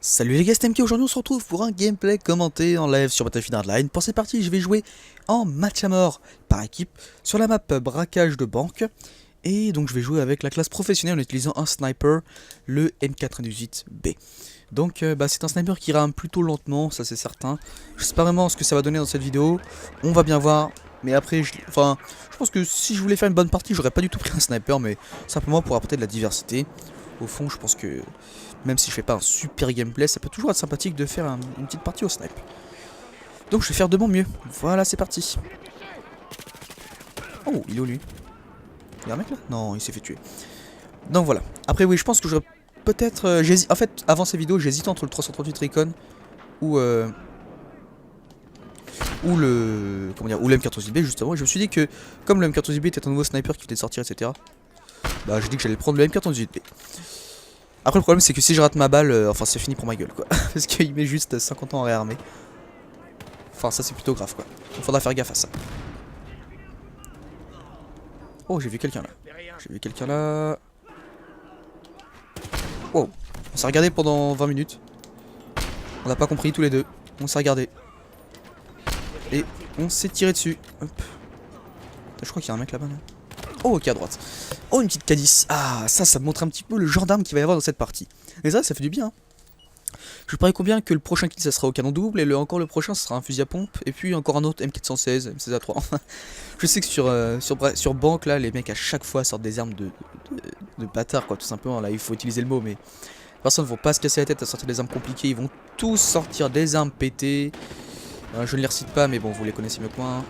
Salut les gars, c'est MK. Aujourd'hui on se retrouve pour un gameplay commenté en live sur Battlefield Hardline. Pour cette partie je vais jouer en match à mort par équipe sur la map braquage de banque. Et donc je vais jouer avec la classe professionnelle en utilisant un sniper, le M98B. Donc c'est un sniper qui rame plutôt lentement, ça c'est certain. Je sais pas vraiment ce que ça va donner dans cette vidéo, on va bien voir. Mais après, je pense que si je voulais faire une bonne partie, j'aurais pas du tout pris un sniper, mais simplement pour apporter de la diversité. Au fond, je pense que même si je fais pas un super gameplay, ça peut toujours être sympathique de faire une petite partie au snipe. Donc je vais faire de mon mieux. Voilà, c'est parti. Oh, il est où lui? Il y a un mec là? Non, il s'est fait tuer. Donc voilà. Après oui, je pense que j'aurais peut-être... en fait, avant ces vidéos, j'hésite entre le 338 Recon ou le... Comment dire? Ou le M14B justement. Et je me suis dit que, comme le M14B était un nouveau sniper qui venait de sortir, etc. Bah j'ai dit que j'allais prendre le M14B. Après le problème c'est que si je rate ma balle, enfin c'est fini pour ma gueule quoi. Parce qu'il met juste 50 ans à réarmer. Enfin ça c'est plutôt grave quoi. Il faudra faire gaffe à ça. Oh j'ai vu quelqu'un là. J'ai vu quelqu'un là. Wow. On s'est regardé pendant 20 minutes. On n'a pas compris tous les deux. On s'est regardé. Et on s'est tiré dessus. Hop. Je crois qu'il y a un mec là-bas non? Oh ok à droite. Oh une petite K10. Ah ça me montre un petit peu le genre d'arme qu'il va y avoir dans cette partie. Et ça fait du bien. Je parie combien que le prochain kill ça sera au canon double et encore le prochain ça sera un fusil à pompe et puis encore un autre M416, M16A3. Je sais que sur banque là les mecs à chaque fois sortent des armes de bâtard quoi tout simplement là il faut utiliser le mot mais personne ne vont pas se casser la tête à sortir des armes compliquées, ils vont tous sortir des armes pétées. Je ne les recite pas mais bon vous les connaissez mieux que moi.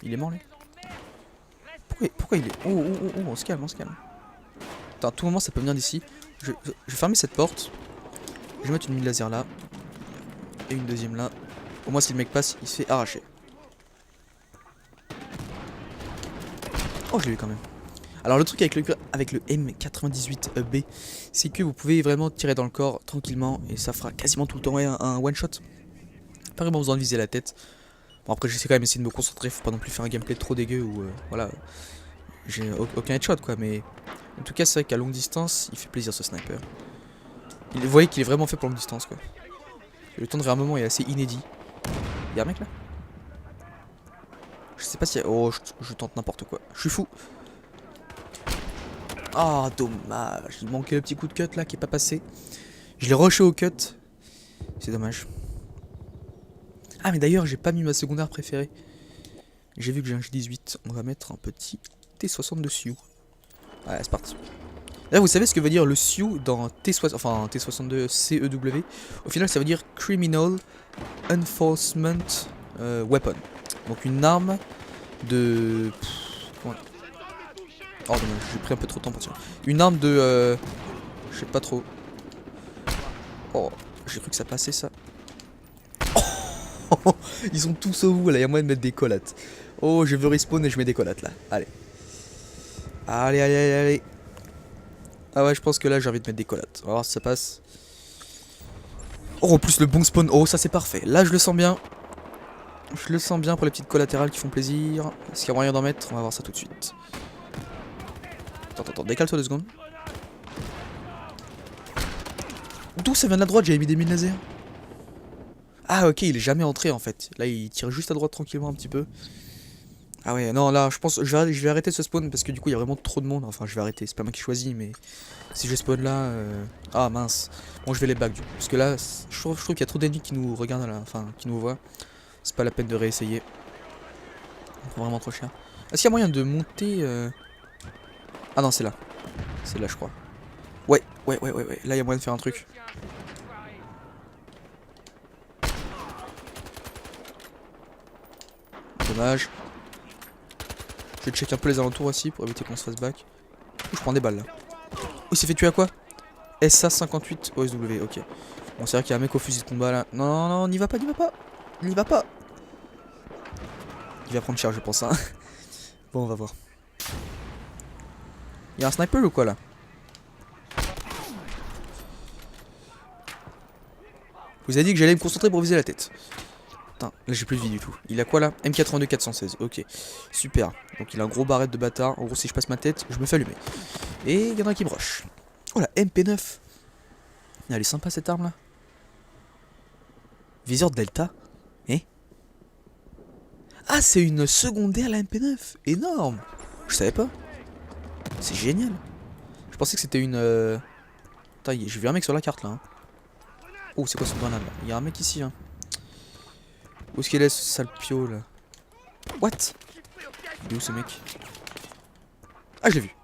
Il est mort lui? Pourquoi il est... Oh on se calme, on se calme. Attends, à tout moment ça peut venir d'ici. Je vais fermer cette porte. Je vais mettre une mine laser là. Et une deuxième là. Au moins si le mec passe, il se fait arracher. Oh je l'ai eu quand même. Alors le truc avec le M98B, c'est que vous pouvez vraiment tirer dans le corps tranquillement. Et ça fera quasiment tout le temps un one shot. Pas vraiment besoin de viser la tête. Bon après j'essaie quand même essayer de me concentrer, faut pas non plus faire un gameplay trop dégueu ou voilà. J'ai aucun headshot quoi mais... En tout cas c'est vrai qu'à longue distance il fait plaisir ce sniper. Vous voyez qu'il est vraiment fait pour longue distance quoi. Le temps de réarmement est assez inédit. Y'a un mec là? Je sais pas si... Oh je tente n'importe quoi. Je suis fou. Ah dommage. Il manquait le petit coup de cut là qui est pas passé. Je l'ai rushé au cut. C'est dommage. Ah mais d'ailleurs j'ai pas mis ma secondaire préférée. J'ai vu que j'ai un J18. On va mettre un petit T60 dessus. Ouais c'est parti. Là vous savez ce que veut dire le SIU dans T62 CEW? Au final ça veut dire Criminal Enforcement Weapon. Donc une arme de... Oh dommage, j'ai pris un peu trop de temps pour tirer. Une arme de... je sais pas trop. Oh, j'ai cru que ça passait ça. Oh, ils sont tous au bout là, il y a moyen de mettre des collates. Oh je veux respawn et je mets des collates là. Allez. Allez. Ah ouais je pense que là j'ai envie de mettre des collates. On va voir si ça passe. Oh en plus le bon spawn. Oh ça c'est parfait. Là je le sens bien. Je le sens bien pour les petites collatérales qui font plaisir. Est-ce qu'il y a moyen d'en mettre? On va voir ça tout de suite. Attends, décale-toi 2 secondes. D'où ça vient de la droite? J'avais mis des mines laser. Ah ok, il est jamais entré en fait. Là il tire juste à droite tranquillement un petit peu. Ah ouais, non là je pense je vais arrêter ce spawn parce que du coup il y a vraiment trop de monde. Enfin je vais arrêter, c'est pas moi qui choisis mais si je spawn là... Ah mince. Bon je vais les back du coup. Parce que là je trouve qu'il y a trop d'ennemis qui nous regardent là, enfin qui nous voient. C'est pas la peine de réessayer. C'est vraiment trop cher. Est-ce qu'il y a moyen de monter Ah non c'est là. C'est là je crois. Ouais. Là il y a moyen de faire un truc. Dommage. Je vais check un peu les alentours aussi pour éviter qu'on se fasse back. Je prends des balles là. Oh il s'est fait tuer à quoi? SA58 OSW, ok. Bon c'est vrai qu'il y a un mec au fusil de combat là. Non, n'y va pas. N'y va pas. Il va prendre cher je pense hein. Bon on va voir. Il y a un sniper ou quoi là? Vous avez dit que j'allais me concentrer pour viser la tête. Putain, là j'ai plus de vie du tout. Il a quoi là? M82 416, ok. Super. Donc il a un gros barrette de bâtard. En gros si je passe ma tête, je me fais allumer. Et il y en a un qui me rush. Oh la MP9. Elle est sympa cette arme là. Viseur Delta. Eh? Ah, c'est une secondaire la MP9. Énorme. Je savais pas. C'est génial. Je pensais que c'était une... Attends, j'ai vu un mec sur la carte là. Hein. Oh, c'est quoi cette grenade là? Il y a un mec ici. Hein. Où est-ce qu'il est ce sale pio là? What? Il est où ce mec? Ah, je l'ai vu.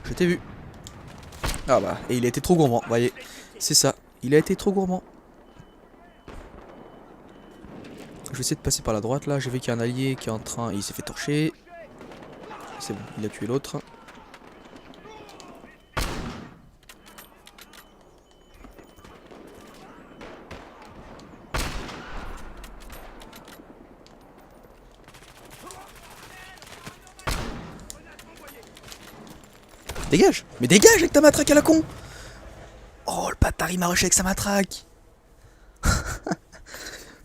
Je t'ai vu. Ah bah, et il a été trop gourmand, vous voyez. C'est ça, il a été trop gourmand. Je vais essayer de passer par la droite là. J'ai vu qu'il y a un allié qui est en train... Et il s'est fait torcher. C'est bon, il a tué l'autre. Dégage! Mais dégage avec ta matraque à la con! Oh, le bâtard il m'a rushé avec sa matraque!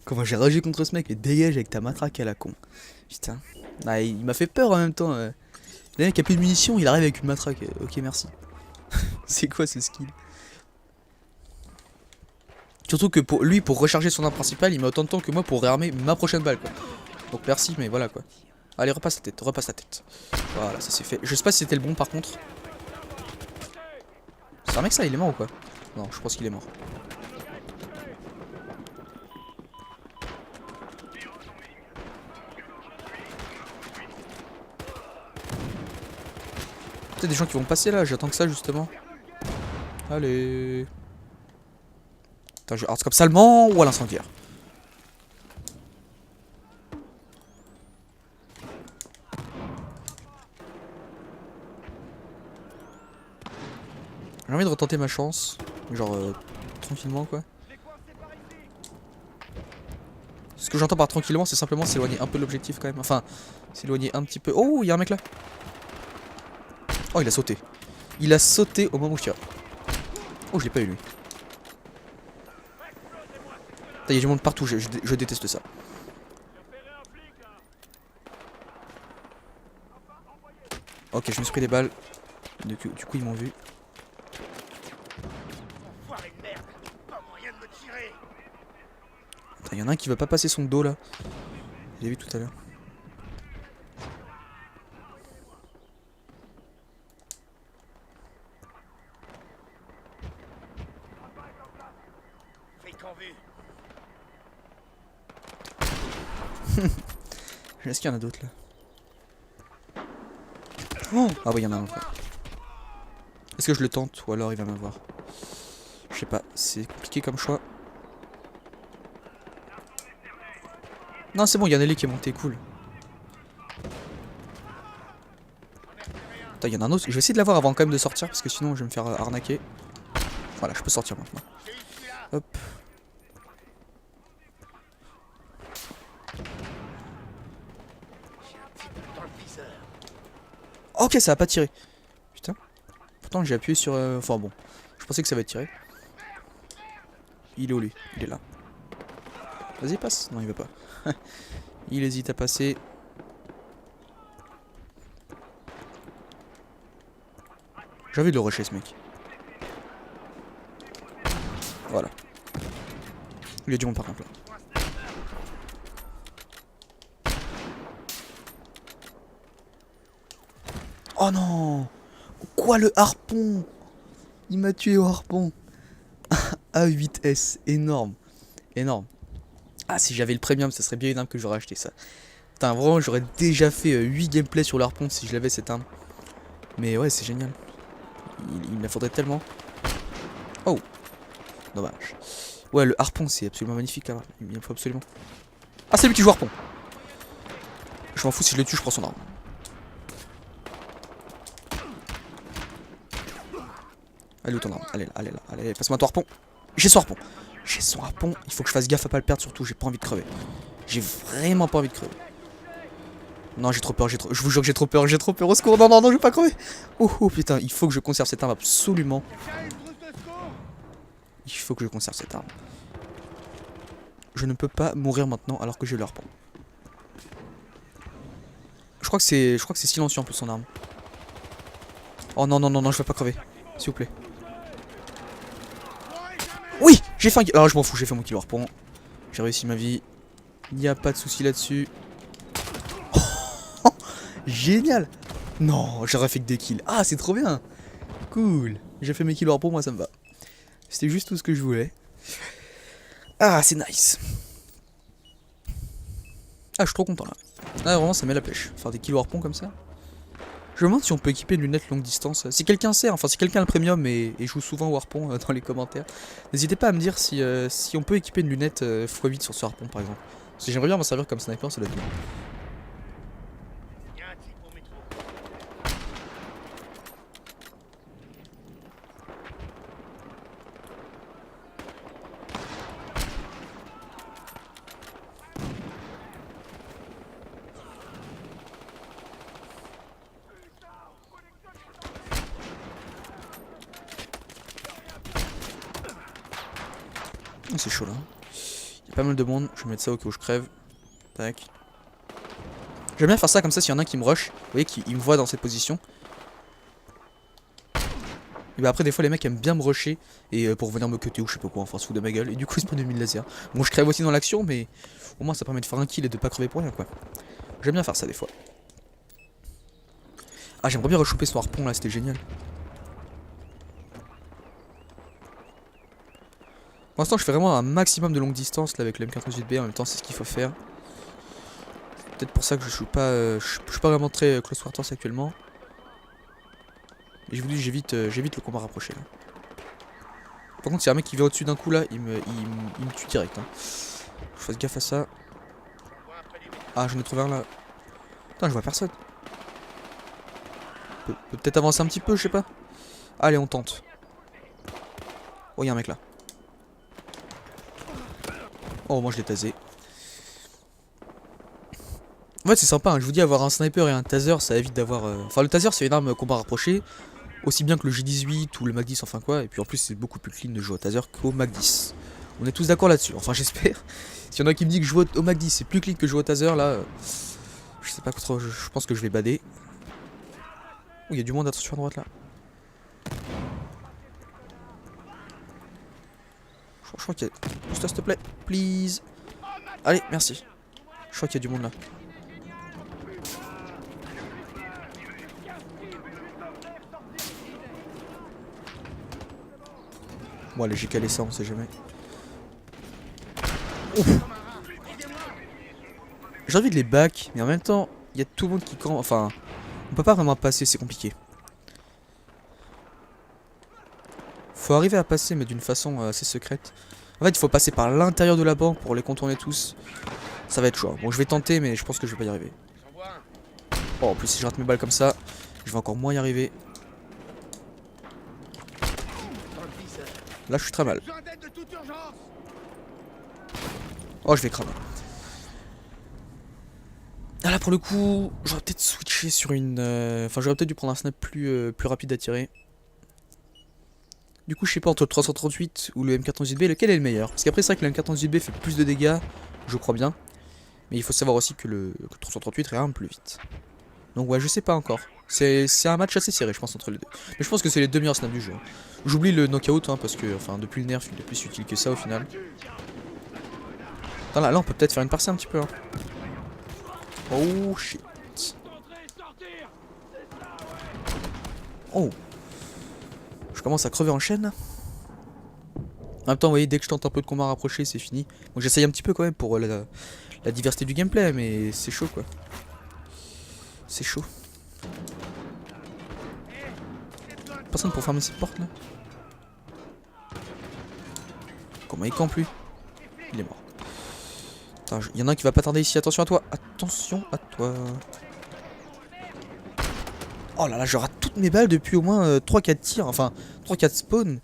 Comment j'ai ragé contre ce mec? Mais dégage avec ta matraque à la con. Putain. Ah, il m'a fait peur en même temps. Le mec a plus de munitions, il arrive avec une matraque. Ok, merci. C'est quoi ce skill? Surtout que pour lui, pour recharger son arme principale, il met autant de temps que moi pour réarmer ma prochaine balle, quoi. Donc merci, mais voilà, quoi. Allez, repasse la tête, repasse la tête. Voilà, ça c'est fait. Je sais pas si c'était le bon, par contre. C'est un mec ça, il est mort ou quoi? Non, je pense qu'il est mort. Peut-être des gens qui vont passer là, j'attends que ça justement. Allez. Attends, je hardscope salement ou à l'incendiaire? J'ai envie de retenter ma chance. Genre tranquillement quoi. Ce que j'entends par tranquillement, c'est simplement s'éloigner un peu de l'objectif quand même. Enfin, s'éloigner un petit peu. Oh, il y a un mec là. Oh, il a sauté. Il a sauté au moment où je tire. Oh, je l'ai pas eu lui. Il y a du monde partout, je déteste ça. Ok, je me suis pris des balles. Du coup ils m'ont vu. Il y en a un qui va pas passer son dos là. J'ai vu tout à l'heure. Est-ce qu'il y en a d'autres là? Oh, ah oui, il y en a un autre. Est-ce que je le tente ou alors il va m'avoir? Je sais pas, c'est compliqué comme choix. Non, c'est bon, il y a un allié qui est monté, cool. Attends, il y en a un autre. Je vais essayer de l'avoir avant quand même de sortir parce que sinon je vais me faire arnaquer. Voilà, je peux sortir maintenant. Hop. Ok, ça a pas tiré. Putain. Pourtant j'ai appuyé sur... Enfin bon, je pensais que ça va tirer. Il est où lui? Il est là. Vas-y, passe. Non, il veut pas. Il hésite à passer. J'ai envie de le rusher ce mec. Voilà. Il y a du monde par contre là. Oh non! Quoi le harpon? Il m'a tué au harpon. A8S, énorme. Énorme. Ah, si j'avais le premium, ça serait bien une arme que j'aurais acheté ça. Putain, vraiment, j'aurais déjà fait 8 gameplays sur le harpon si je l'avais cette arme. Mais ouais, c'est génial. Il me la faudrait tellement. Oh! Dommage. Ouais, le harpon, c'est absolument magnifique là. Il me faut absolument. Ah, c'est lui qui joue harpon. Je m'en fous, si je le tue, je prends son arme. Allez où ton arme? Allez là, allez là, allez, passe-moi ton harpon. J'ai son harpon. J'ai son harpon. Il faut que je fasse gaffe à pas le perdre surtout. J'ai pas envie de crever. J'ai vraiment pas envie de crever. Non, j'ai trop peur, je vous jure que j'ai trop peur, au secours. Non, non, non, je vais pas crever. Oh, oh putain, il faut que je conserve cette arme absolument. Il faut que je conserve cette arme. Je ne peux pas mourir maintenant alors que j'ai le harpon. Je crois que c'est silencieux en plus son arme. Oh non, non, non, non, je vais pas crever. s'il vous plaît. Oui, j'ai fait un... Alors je m'en fous, j'ai fait mon kill harpon. J'ai réussi ma vie. Il n'y a pas de souci là-dessus. Génial. Non, j'aurais fait que des kills. Ah, c'est trop bien. Cool. J'ai fait mes kills harpon, moi ça me va. C'était juste tout ce que je voulais. Ah, c'est nice. Ah, je suis trop content là. Ah, vraiment, ça met la pêche. Faire des kills harpon comme ça. Je me demande si on peut équiper une lunette longue distance. Si quelqu'un sait, enfin si quelqu'un a le premium et joue souvent au harpon dans les commentaires, n'hésitez pas à me dire si on peut équiper une lunette x8 sur ce harpon par exemple. Parce que j'aimerais bien m'en servir comme sniper, ça doit être bien. C'est chaud là. Il y a pas mal de monde, je vais mettre ça au cas où je crève. Tac. J'aime bien faire ça comme ça s'il y en a un qui me rush. Vous voyez qu'il me voit dans cette position. Et bah après des fois les mecs aiment bien me rusher et pour venir me cutter ou je sais pas quoi, enfin se foutre de ma gueule. Et du coup ils se prennent 2000 laser. Bon je crève aussi dans l'action mais au moins ça permet de faire un kill et de pas crever pour rien quoi. J'aime bien faire ça des fois. Ah j'aimerais bien rechoper ce harpon là, c'était génial. Pour l'instant je fais vraiment un maximum de longue distance là avec le M418B, en même temps c'est ce qu'il faut faire. Peut-être pour ça que je suis pas vraiment très close quarters actuellement. Et je vous dis j'évite le combat rapproché là. Par contre s'il y a un mec qui vient au-dessus d'un coup là, il me tue direct hein. Je fasse gaffe à ça. Ah j'en ai trouvé un là. Putain je vois personne. Peut peut-être avancer un petit peu, je sais pas. Allez on tente. Oh y'a un mec là. Oh moi je l'ai tasé. En fait c'est sympa hein. Je vous dis avoir un sniper et un taser ça évite d'avoir... Enfin le taser c'est une arme combat rapproché. Aussi bien que le J18 ou le Mac 10 enfin quoi. Et puis en plus c'est beaucoup plus clean de jouer au taser qu'au Mac 10. On est tous d'accord là-dessus, enfin j'espère. S'il y en a qui me dit que jouer au Mac 10 c'est plus clean que jouer au taser là... je sais pas trop, je pense que je vais bader. Oh il y a du monde, attention à droite là. Je crois qu'il y a... Pousse-toi s'il te plaît, please. Allez, merci. Je crois qu'il y a du monde là. Bon allez, j'ai calé ça, on sait jamais. Ouf. J'ai envie de les back, mais en même temps, il y a tout le monde qui campe. Enfin, on peut pas vraiment passer, c'est compliqué. Faut arriver à passer, mais d'une façon assez secrète. En fait, il faut passer par l'intérieur de la banque pour les contourner tous. Ça va être chaud. Bon, je vais tenter, mais je pense que je vais pas y arriver. Oh, en plus, si je rate mes balles comme ça, je vais encore moins y arriver. Là, je suis très mal. Oh, je vais cramer. Ah là, pour le coup, j'aurais peut-être switché sur une... Enfin, j'aurais peut-être dû prendre un snap plus rapide à tirer. Du coup, je sais pas, entre le 338 ou le M418B, lequel est le meilleur? Parce qu'après, c'est vrai que le M418B fait plus de dégâts, je crois bien. Mais il faut savoir aussi que le 338 réarme plus vite. Donc ouais, je sais pas encore. C'est un match assez serré, je pense, entre les deux. Mais je pense que c'est les deux meilleurs snaps du jeu. J'oublie le knockout, hein, parce que, enfin, depuis le nerf, il est plus utile que ça au final. Attends, là on peut peut-être faire une partie un petit peu. Hein. Oh shit. Oh. Je commence à crever en chaîne. En même temps, vous voyez, dès que je tente un peu de combat rapproché, c'est fini. Donc j'essaye un petit peu quand même pour la diversité du gameplay, mais c'est chaud quoi. C'est chaud. Personne pour fermer cette porte là. Comment il campe lui? Il est mort. Il y en a un qui va pas tarder ici, attention à toi. Attention à toi. Oh là là, je rate toutes mes balles depuis au moins 3-4 tirs, enfin 3-4 spawns.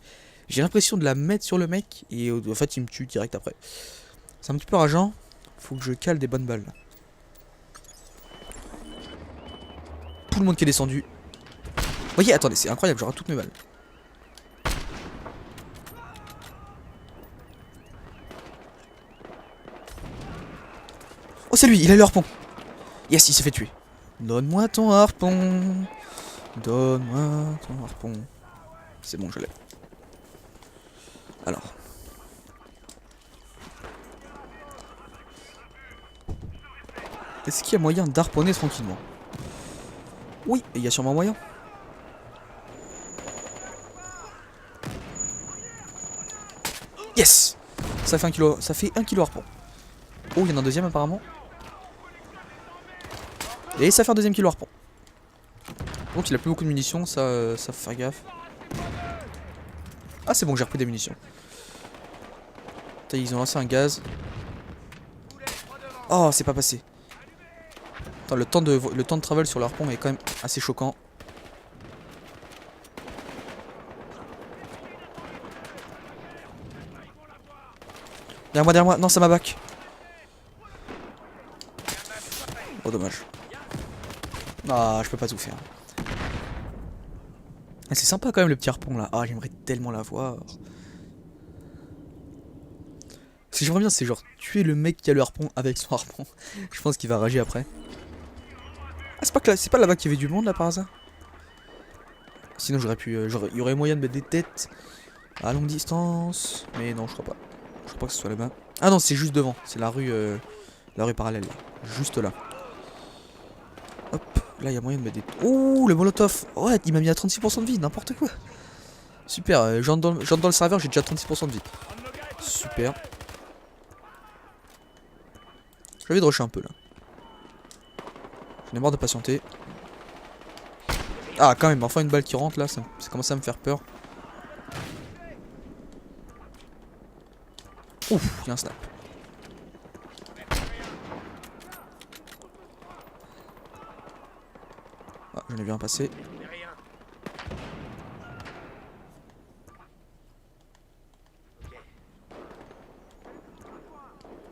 J'ai l'impression de la mettre sur le mec et en fait il me tue direct après. C'est un petit peu rageant. Faut que je cale des bonnes balles là. Tout le monde qui est descendu. Vous voyez, attendez, c'est incroyable, je rate toutes mes balles. Oh c'est lui, il a le harpon. Yes, il s'est fait tuer. Donne-moi ton harpon. Donne-moi ton harpon. C'est bon, je l'ai. Alors. Est-ce qu'il y a moyen d'harponner tranquillement? Oui, il y a sûrement moyen. Yes! Ça fait 1 kilo, ça fait 1 kilo harpon. Oh, il y en a un deuxième apparemment. Et ça fait un deuxième kilo harpon. Donc il a plus beaucoup de munitions, ça faut faire gaffe. Ah c'est bon, j'ai repris des munitions. Putain, ils ont lancé un gaz. Oh, c'est pas passé. Attends, le temps de travel sur le harpon est quand même assez choquant. Derrière moi, non, ça m'a back. Oh, dommage. Ah, je peux pas tout faire. Ah, c'est sympa quand même le petit harpon là. Ah, j'aimerais tellement l'avoir. Ce que j'aimerais bien, c'est genre tuer le mec qui a le harpon avec son harpon. Je pense qu'il va rager après. Ah, c'est pas là-bas qu'il y avait du monde là par hasard? Sinon, j'aurais pu. Il y aurait moyen de mettre des têtes à longue distance. Mais non, je crois pas. Je crois pas que ce soit là-bas. Ah non, c'est juste devant. C'est la rue parallèle là. Juste là. Hop, là il y a moyen de mettre des... Ouh, le molotov. Ouais, il m'a mis à 36% de vie, n'importe quoi. Super, j'entre dans le serveur, j'ai déjà 36% de vie. Super. J'ai envie de rusher un peu là. J'en ai marre de patienter. Ah quand même, enfin une balle qui rentre là, ça commence à me faire peur. Ouf, il y a un snap. Ah, j'en ai vu un passer.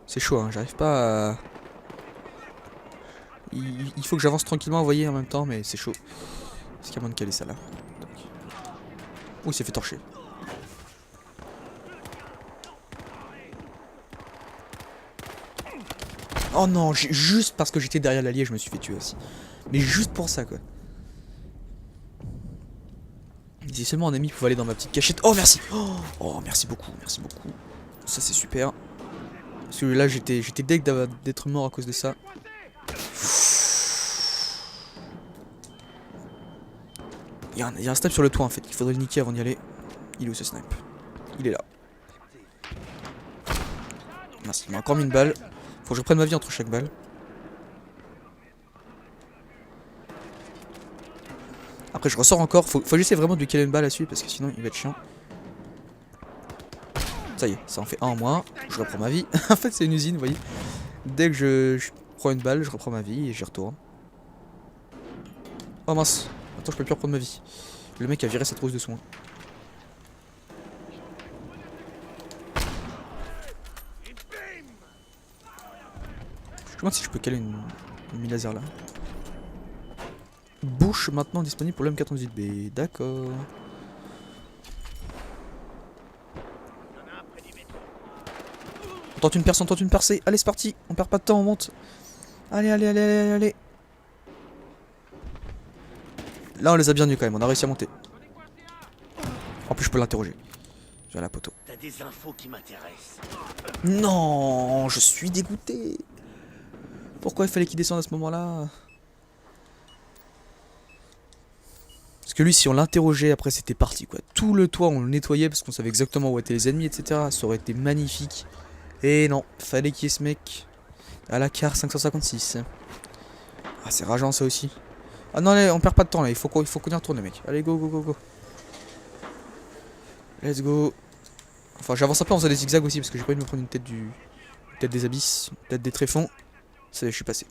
C'est chaud, hein, j'arrive pas à... Il faut que j'avance tranquillement, vous voyez, en même temps, mais c'est chaud. Est-ce qu'il y a moyen de caler ça là? Oh, il s'est fait torcher. Oh non, juste parce que j'étais derrière l'allié, je me suis fait tuer aussi. Mais juste pour ça, quoi. Si seulement un ami pouvait aller dans ma petite cachette. Oh, merci! Oh, merci beaucoup, merci beaucoup. Ça, c'est super. Parce que là, j'étais deg d'être mort à cause de ça. Il y a un snipe sur le toit, en fait. Il faudrait le niquer avant d'y aller. Il est où, ce snipe? Il est là. Merci, il m'a encore mis une balle. Faut que je prenne ma vie entre chaque balle. Après je ressors encore, faut que j'essaie vraiment de lui caler une balle à suite parce que sinon il va être chiant. Ça y est, ça en fait un en moins, je reprends ma vie. En fait c'est une usine, vous voyez. Dès que je prends une balle, je reprends ma vie et j'y retourne. Oh mince, attends je peux plus reprendre ma vie. Le mec a viré sa trousse de soins. Je me demande si je peux caler une mine laser là. Bouche maintenant disponible pour l'M98B, d'accord. On tente une percée, allez c'est parti, on perd pas de temps, on monte. Allez, allez, allez, allez, allez. Là on les a bien eu quand même, on a réussi à monter. En plus je peux l'interroger. Je vais à la poteau. T'as des infos qui m'intéressent. Non, je suis dégoûté. Pourquoi il fallait qu'il descende à ce moment-là? Parce que lui, si on l'interrogeait, après c'était parti quoi. Tout le toit, on le nettoyait parce qu'on savait exactement où étaient les ennemis, etc. Ça aurait été magnifique. Et non, fallait qu'il y ait ce mec à la car 556. Ah, c'est rageant ça aussi. Ah non, allez, on perd pas de temps là, il faut qu'on y retourne, mec. Allez, go, go, go, go. Let's go. Enfin, j'avance un peu en faisant des zigzags aussi parce que j'ai pas envie de me prendre une tête des abysses, tête des tréfonds. Ça y est, je suis passé.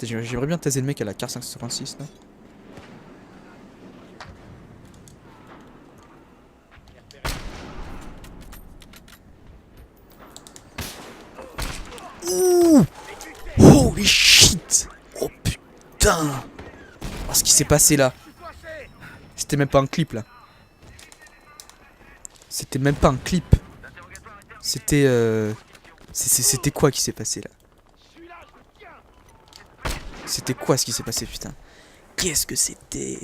J'aimerais bien taser le mec à la car 556 là. Ouh! Holy shit! Oh putain! Oh, ce qui s'est passé là. C'était même pas un clip là. C'était même pas un clip. C'était c'était quoi qui s'est passé là? C'était quoi ce qui s'est passé, putain? Qu'est-ce que c'était?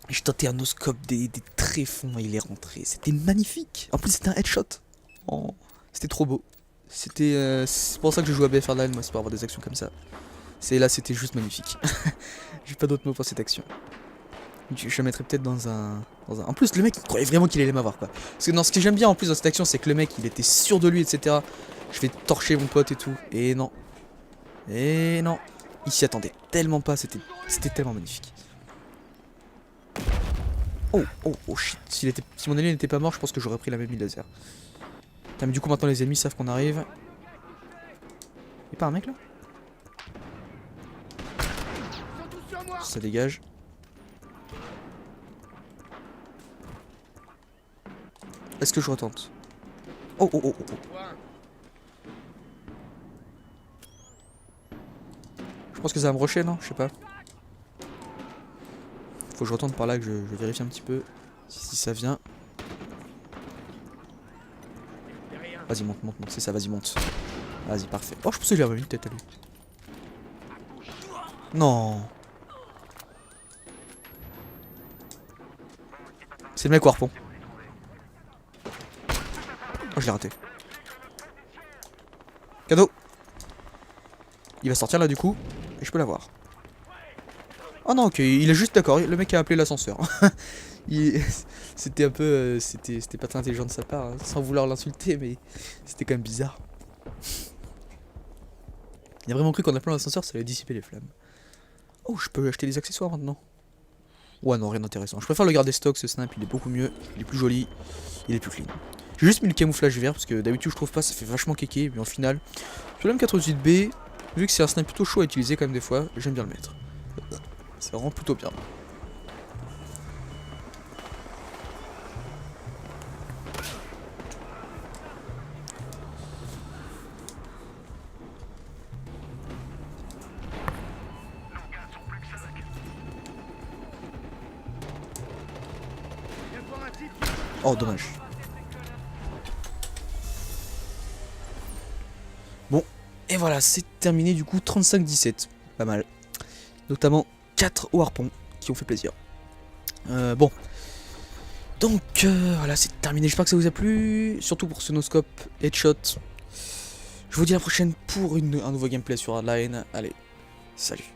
J'ai tenté un no-scope des tréfonds et il est rentré. C'était magnifique. En plus, c'était un headshot. Oh, c'était trop beau. C'est pour ça que je joue à BF Hardline, moi, c'est pour avoir des actions comme ça. Là, c'était juste magnifique. J'ai pas d'autres mots pour cette action. Je la mettrais peut-être dans un... En plus, le mec, il croyait vraiment qu'il allait m'avoir, quoi. Parce que non, ce que j'aime bien en plus dans cette action, c'est que le mec, il était sûr de lui, etc. Je vais torcher mon pote et tout. Et non. Et non. Il s'y attendait tellement pas, c'était tellement magnifique. Oh shit. Si mon ennemi n'était pas mort, je pense que j'aurais pris la même mine laser. Putain, mais du coup, maintenant les ennemis savent qu'on arrive. Y'a pas un mec là? Ça dégage. Est-ce que je retente? Oh. Je pense que ça va me rusher, non? Je sais pas. Faut que je retourne par là, que je vérifie un petit peu si ça vient. Vas-y, monte, c'est ça, vas-y, monte. Vas-y, parfait. Oh, je pensais qu'il avait une tête à lui. Non. C'est le mec au harpon. Oh, je l'ai raté. Cadeau. Il va sortir là du coup, et je peux l'avoir. Oh non, ok, il est juste d'accord, le mec a appelé l'ascenseur. C'était un peu... c'était pas très intelligent de sa part, hein, sans vouloir l'insulter, mais c'était quand même bizarre. Il a vraiment cru qu'en appelant l'ascenseur, ça allait dissiper les flammes. Oh, je peux acheter des accessoires maintenant. Ouais, non, rien d'intéressant. Je préfère le garder stock, ce snap, il est beaucoup mieux, il est plus joli, il est plus clean. J'ai juste mis le camouflage vert, parce que d'habitude je trouve pas, ça fait vachement kéké, mais en final, sur l'M88B, vu que c'est un snap plutôt chaud à utiliser quand même des fois, j'aime bien le mettre. Ça rend plutôt bien. Oh, dommage. Bon, et voilà, c'est terminé du coup, 35-17. Pas mal. Notamment 4 au harpon qui ont fait plaisir. Bon. Donc, voilà, c'est terminé. J'espère que ça vous a plu. Surtout pour ce no-scope headshot. Je vous dis à la prochaine pour un nouveau gameplay sur Hardline. Allez, salut.